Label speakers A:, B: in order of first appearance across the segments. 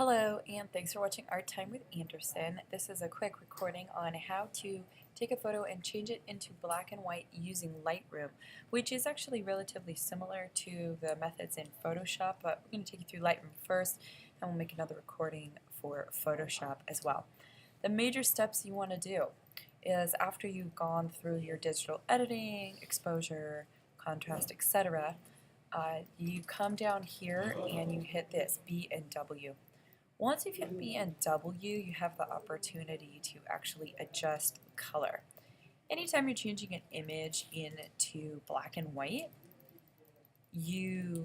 A: Hello, and thanks for watching Art Time with Anderson. This is a quick recording on how to take a photo and change it into black and white using Lightroom, which is actually relatively similar to the methods in Photoshop, but we're going to take you through Lightroom first, and we'll make another recording for Photoshop as well. The major steps you want to do is after you've gone through your digital editing, exposure, contrast, etc., you come down here and you hit this B and W. Once you've hit B and W, you have the opportunity to actually adjust color. Anytime you're changing an image into black and white, you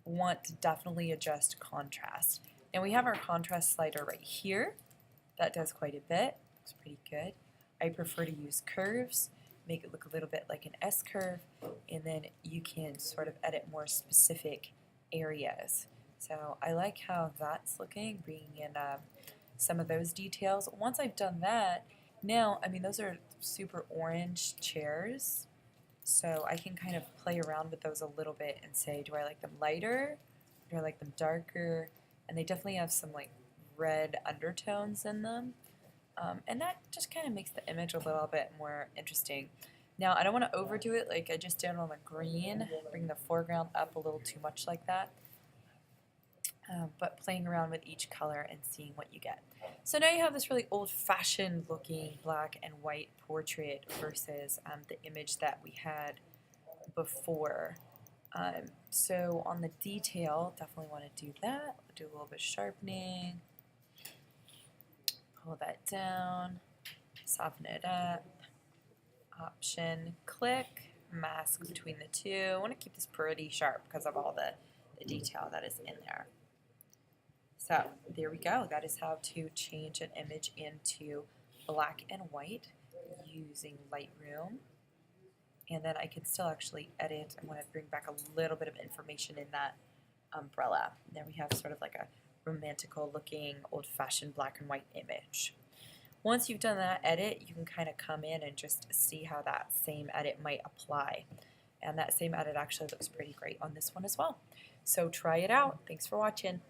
A: want to definitely adjust contrast. Now we have our contrast slider right here. That does quite a bit. Looks pretty good. I prefer to use curves, make it look a little bit like an S curve, and then you can sort of edit more specific areas. So I like how that's looking, bringing in some of those details. Once I've done that, now, those are super orange chairs, so I can kind of play around with those a little bit and say, do I like them lighter? Do I like them darker? And they definitely have some like red undertones in them. And that just kind of makes the image a little bit more interesting. Now, I don't want to overdo it like I just did on the green, bring the foreground up a little too much like that. But playing around with each color and seeing what you get. So now you have this really old-fashioned looking black and white portrait versus the image that we had before. So on the detail, definitely want to do that. Do a little bit of sharpening, pull that down, soften it up, option, click, mask between the two. I want to keep this pretty sharp because of all the detail that is in there. So there we go. That is how to change an image into black and white using Lightroom. And then I can still actually edit. I want to bring back a little bit of information in that umbrella. There we have sort of like a romantical looking old-fashioned black and white image. Once you've done that edit, you can kind of come in and just see how that same edit might apply. And that same edit actually looks pretty great on this one as well. So try it out. Thanks for watching.